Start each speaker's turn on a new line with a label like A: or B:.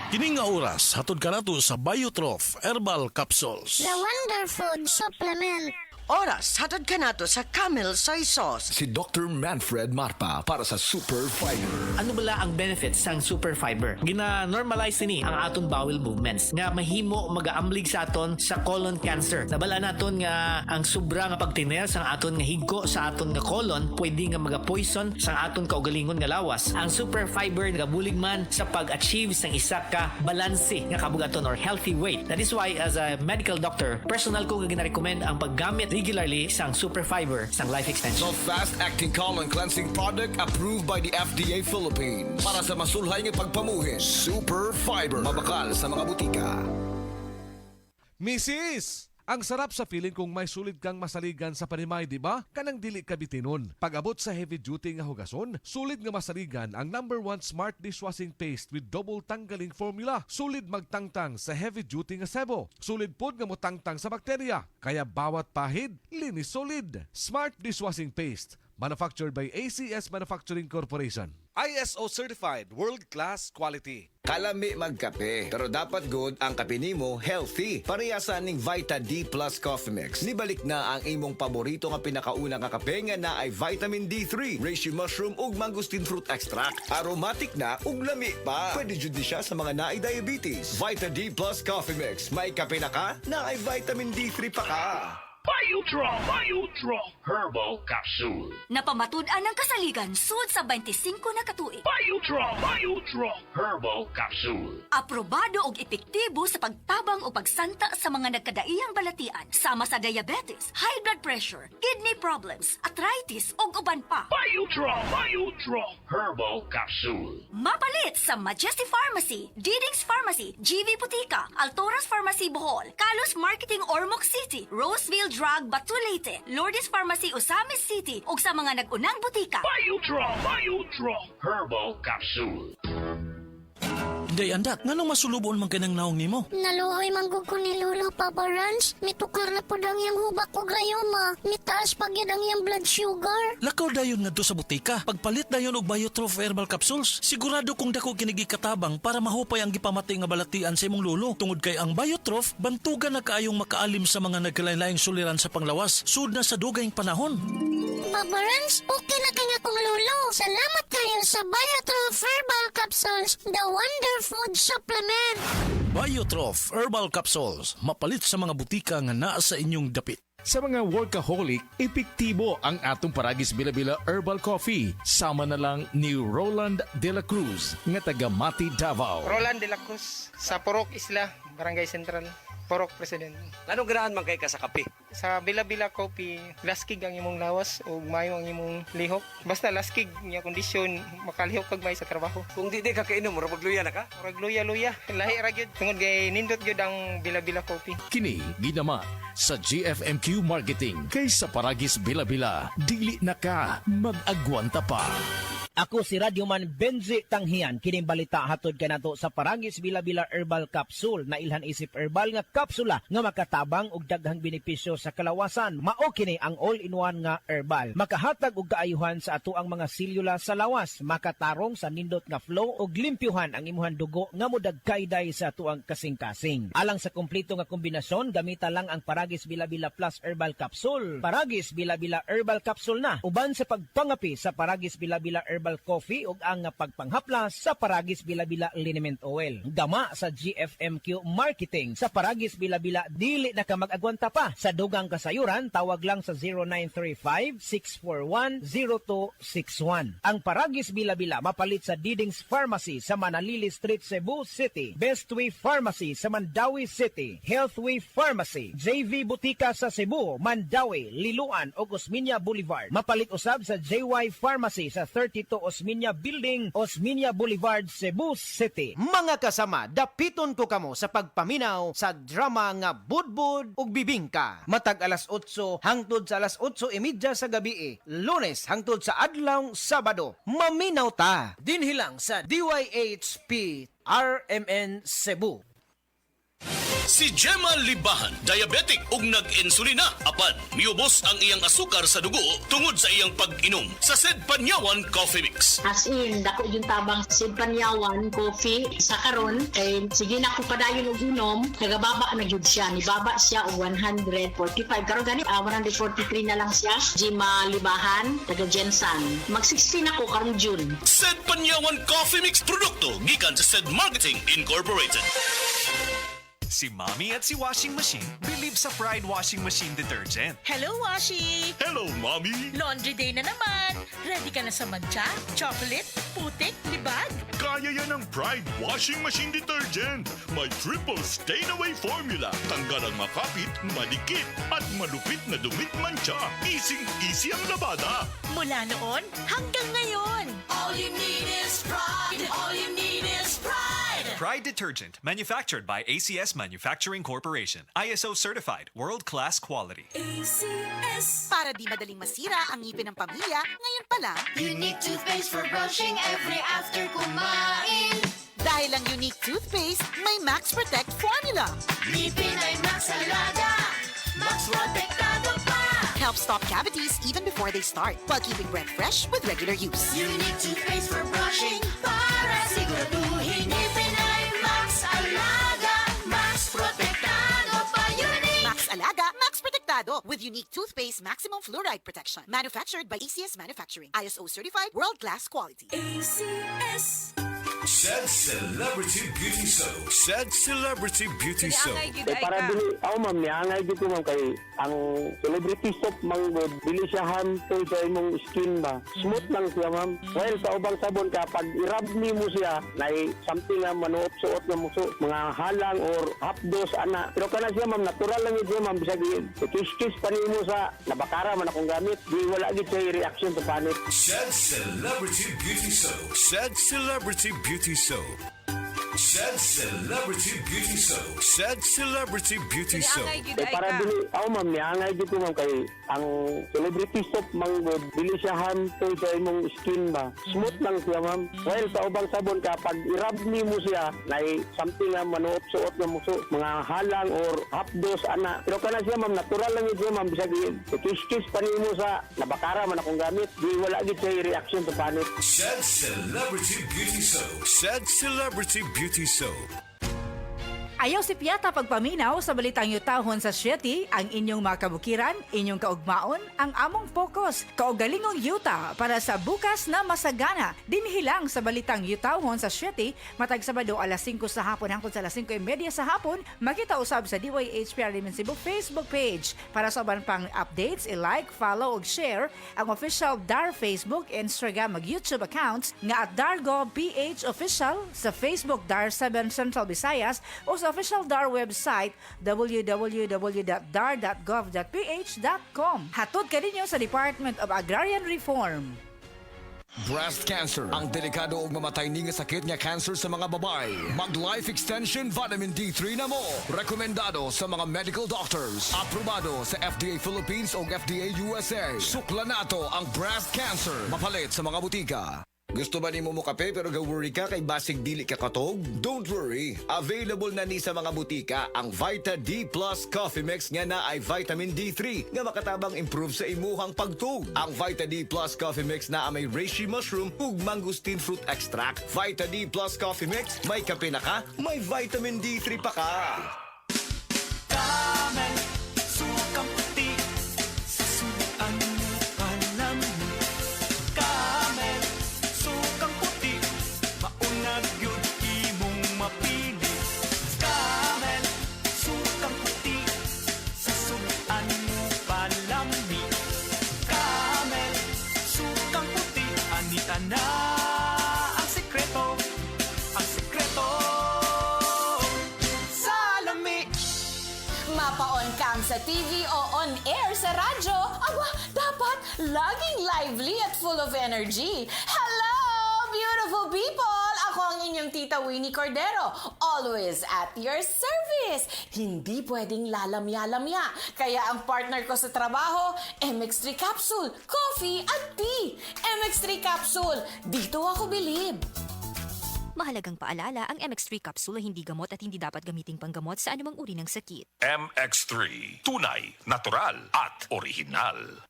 A: Kining nga oras, hatod ka nato sa Biotrof Herbal Capsules.
B: The Wonder Food Supplement.
C: Oras, hatod ka nato sa Camel Soy Sauce.
D: Si Dr. Manfred Marpa para sa Super Fiber.
E: Ano bala ang benefits sang super fiber? Gina-normalize ni ang aton bowel movements nga mahimo magaamblig sa aton sa colon cancer. Nabala naton nga ang sobra nga pagtiner sang aton nga higko sa aton nga colon pwede nga maga-poison sang aton kaugalingon nga lawas. Ang super fiber nagabulig man sa pag-achieve sang isa ka balanse nga kabugaton or healthy weight. That is why as a medical doctor, personal ko nga gina-recommend ang paggamit regularly sang super fiber sang life extension.
D: The fast-acting colon cleansing product approved by the FDA Philippines. Para sa masulhay ng pagpamuhin. Super Fiber. Mabakal sa mga butika.
F: Mrs. Ang sarap sa feeling kung may sulit kang masaligan sa panimay, di ba? Kanang dili ka bitinon. Pag-abot sa heavy duty nga hugason, sulit nga masaligan ang #1 smart dishwashing paste with double tanggaling formula. Sulit magtangtang sa heavy duty nga sebo. Sulit pod nga motangtang sa bakterya. Kaya bawat pahid, linis solid. Smart dishwashing paste. Manufactured by ACS Manufacturing Corporation. ISO certified world-class quality.
D: Kalami magkape, pero dapat good ang kape nimo healthy. Parehasan ning Vita D Plus Coffee Mix. Nibalik na ang imong paborito nga pinakauna nga kape nga na ay vitamin D3, reishi mushroom ug mangosteen fruit extract. Aromatic na ug lami pa. Pwede jud ni siya sa mga naay diabetes. Vita D Plus Coffee Mix. May kape na ka, na ay vitamin D3 pa ka.
G: Biodraw Herbal Capsule.
H: Napamatud-an ang kasaligan sud sa 25 na katuig.
G: Biodraw Herbal Capsule.
H: Aprobado og epektibo sa pagtabang o pagsanta sa mga nagkadaiyang balatian sama sa diabetes, high blood pressure, kidney problems, arthritis ug uban pa.
G: Biodraw Herbal Capsule.
H: Mapalit sa Majesty Pharmacy, Diding's Pharmacy, GV Butika, Altoras Pharmacy Bohol, Kalos Marketing Ormoc City, Roseville Drug Batulete, Lourdes Pharmacy Osamis City ug sa mga nag-unang butika.
G: Biodraw Herbal Capsule.
A: Day andat, nganong masulubon man kanang naong nimo?
B: Naluoy manggug ko ni Lolo Papa Rans. Mitukar na po ang iyang hubak ko grayoma. Mitaas pag yan ang iyang blood sugar.
A: Lakaw dayon ngadto sa butika. Pagpalit dayon og Biotrof Herbal Capsules, sigurado kung dako kinigi katabang para mahupay ang gipamatay nga balatian sa imong lolo. Tungod kay ang Biotrof, bantugan na kaayong makaalim sa mga nagkalain-laing suliran sa panglawas. Sud na sa dugayng panahon.
B: Papa Rans, okay na kaya kong Lolo. Salamat kayo sa Biotrof Herbal Capsules, the Wonder Food Supplement.
A: Biotrof Herbal Capsules, mapalit sa mga butika nga naa sa inyong dapit.
I: Sa mga workaholic, epektibo ang atong Paragis Bila-Bila Herbal Coffee. Sama na lang ni Roland De La Cruz, nga taga Mati, Davao.
J: Roland de la Cruz, sa Porok Isla, Barangay Central, Porok President.
K: Anong ganahan man kay ka sa kape?
J: Sa Bila-Bila Coffee, laskig ang imong lawas o mayo ang imong lihok. Basta laskig niya kondisyon, makalihok kag may sa trabaho.
K: Kung di ka kainom, mura magluya na ka?
J: Murag luya-luya, lahi ra gyud. Tungod kay nindot gyud ang Bila-Bila Coffee.
I: Kini ginama sa GFMQ Marketing. Kay sa Paragis Bila-Bila, dili na ka mag-agwanta pa.
L: Ako si Radyoman Benzi Tanghian. Kining balita hatod kanato sa Paragis Bila-Bila Herbal Capsule na ilhan isip herbal nga kapsula nga makatabang og daghang benepisyo sa kalawasan. Mao kini ang all-in-one nga herbal. Makahatag og kaayuhan sa ato ang mga selula sa lawas, makatarong sa nindot nga flow og limpyuhan ang imuhang dugo nga modagkayday sa tuang kasing-kasing. Alang sa kompleto nga kombinasyon, gamita lang ang Paragis Bila-Bila Plus Herbal Capsule. Paragis Bila-Bila Herbal Capsule na uban sa pagpangapi sa Paragis Bila-Bila Herbal Coffee ug ang pagpanghaplas sa Paragis Bila-Bila Liniment Oil. Dama sa GFMQ Marketing. Sa Paragis Bila-Bila, dili na ka mag-agwanta pa. Sa dugang kasayuran, tawag lang sa 0935-641-0261. Ang Paragis Bila-Bila mapalit sa Diding's Pharmacy sa Manalili Street, Cebu City. Bestway Pharmacy sa Mandawi City. Healthway Pharmacy, JV Butika sa Cebu, Mandawi, Liloan ug Osmeña Boulevard. Mapalit usab sa JY Pharmacy sa 32 Osmeña Building, Osmeña Boulevard, Cebu City. Mga kasama, dapiton ko kamo sa pagpaminaw sa drama nga Budbud ug Bibingka. Matag alas 8 hangtod sa alas 8:30 sa gabi, Lunes hangtod sa adlaw Sabado. Maminaw ta dinhi lang sa DYHP RMN Cebu.
M: Si Gemma Libahan, diabetic ug nag-insulina. Apan, miubos ang iyang asukar sa dugo tungod sa iyang pag-inom sa Sed Panyawan Coffee Mix.
N: As in, dako yung tabang Sid Panyawan coffee sa karon kay sige na ko padayon og inom, nagababa na gyud siya. Nibaba siya og 145. Karon gani 143 na lang siya. Gemma Libahan, taga Jensan. Mag-16 ako karong June.
M: Sed Panyawan Coffee Mix produkto gikan sa Sed Marketing Incorporated.
O: Si Mommy at si Washing Machine believe sa Pride Washing Machine Detergent.
P: Hello, Washi!
M: Hello, Mommy!
P: Laundry day na naman! Ready ka na sa mancha, chocolate, putik, libag?
G: Kaya yan ang Pride Washing Machine Detergent. May triple stain-away formula. Tanggal ang makapit, madikit, at malupit na dumit mancha. Easy ang labada.
P: Mula noon hanggang ngayon.
H: All you need is pride. All you need is pride.
O: Pride Detergent, manufactured by ACS Manufacturing Corporation. ISO certified, world-class quality.
P: ACS. Para di madaling masira ang ngipin ng pamilya, ngayon pa lang,
H: Unique toothpaste for brushing every after kumain.
P: dahil ang unique toothpaste, may Max Protect formula.
H: Ngipin ay Max Alaga. Max Protectado pa.
P: Helps stop cavities even before they start, while keeping breath fresh with regular use.
H: Unique toothpaste for brushing para siguraduhin ngipin ay Max Alaga. Max Protectado pa. Unique.
P: Max Alaga, Max Protectado with unique toothpaste maximum fluoride protection. Manufactured by ACS Manufacturing. ISO certified, world-class quality. ACS.
Q: Sed Celebrity Beauty Soap. Sed Celebrity Beauty Soap.
R: Para dili ako ma'am niangay gid ko ma'am kay ang celebrity soap mang dili siya harmful sa imong skin ba. Smooth lang siya ma'am. While sa ubang sabon kapag i-rub nimo siya nay something nga manuot-suot nga muso mga halang or hapdos ana. Pero kana siya ma'am natural lang siya ma'am bisag kiss pa nimo sa nabakara man akong gamit. Di wala gid siya reaction sa panit.
Q: Sed Celebrity Beauty Soap. Sed Celebrity Beauty Soap. Sed Celebrity Beauty Soap. Sed Celebrity Beauty Soap.
R: Para dili ako ma'am niangay gid ko ma'am kay ang celebrity soap mang dili siya harmful sa imong skin ba. Smooth lang siya ma'am. While sa ubang sabon kapag i-rub nimo siya nay something nga manuot-suot nga muso mga halang or hapdos ana. Pero kana siya ma'am natural lang siya ma'am bisag kiss pa nimo sa nabakara man akong gamit. Di wala gid siya reaction sa panit.
Q: Sed Celebrity Beauty Soap. Sed Celebrity Beauty Soap.
S: Ayaw si Piata pagpaminaw sa balitang yutahon sa Sieti, ang inyong mga kabukiran, inyong kaugmaon, ang among focus, kaugalingong yuta para sa bukas na masagana. Dinhilang sa balitang yutahon sa Sieti, matag Sabado alas 5 sa hapon hangtod sa alas 5:30 sa hapon, makita usab sa DYHPR Limen Cebu Facebook page. Para sa uban pang updates, i-like, follow ug share ang official DAR Facebook, Instagram ug YouTube accounts nga at Dargo PH Official sa Facebook DAR 7 Central Visayas o sa official DAR website www.dar.gov.ph.com. Hatod ka ninyo sa Department of Agrarian Reform.
D: Breast cancer, ang delikado ug mamatay ni nga sakit nga cancer sa mga babae. Mag-Life Extension Vitamin D3 na mo. Rekomendado sa mga medical doctors. Aprobado sa FDA Philippines o FDA USA. Sukla nato ang breast cancer. Mapalit sa mga butika. Gusto ba ni mo kape pero ga-worry ka kay basig dili ka katog? Don't worry. Available na ni sa mga butika ang Vita D Plus Coffee Mix nga na ay vitamin D3 nga makatabang improve sa imuhang pagtug. Ang Vita D Plus Coffee Mix na may reishi mushroom ug mangosteen fruit extract. Vita D Plus Coffee Mix, may kape na ka, may vitamin D3 pa ka.
T: Camel, sukang puti, sasuan mo alam mo. Camel, sukang puti, maunag yun imong mapili. Camel, sukang puti, sasuan mo palami. Camel, sukang puti, anita na ang sekreto, ang sekreto.
H: Mapa-on cam sa TV o on air sa radyo, aba, dapat laging lively at full of energy. Hello, beautiful people! Ako ang inyong tita Winnie Cordero, always at your service. Hindi pwedeng lalamya-lamya. Kaya ang partner ko sa trabaho, MX3 Capsule, coffee at tea. MX3 Capsule, dito ako bilib.
U: Mahalagang paalala, ang MX3 capsule ay hindi gamot at hindi dapat gamiting panggamot sa anumang uri ng sakit.
Q: MX3. Tunay, natural, at original.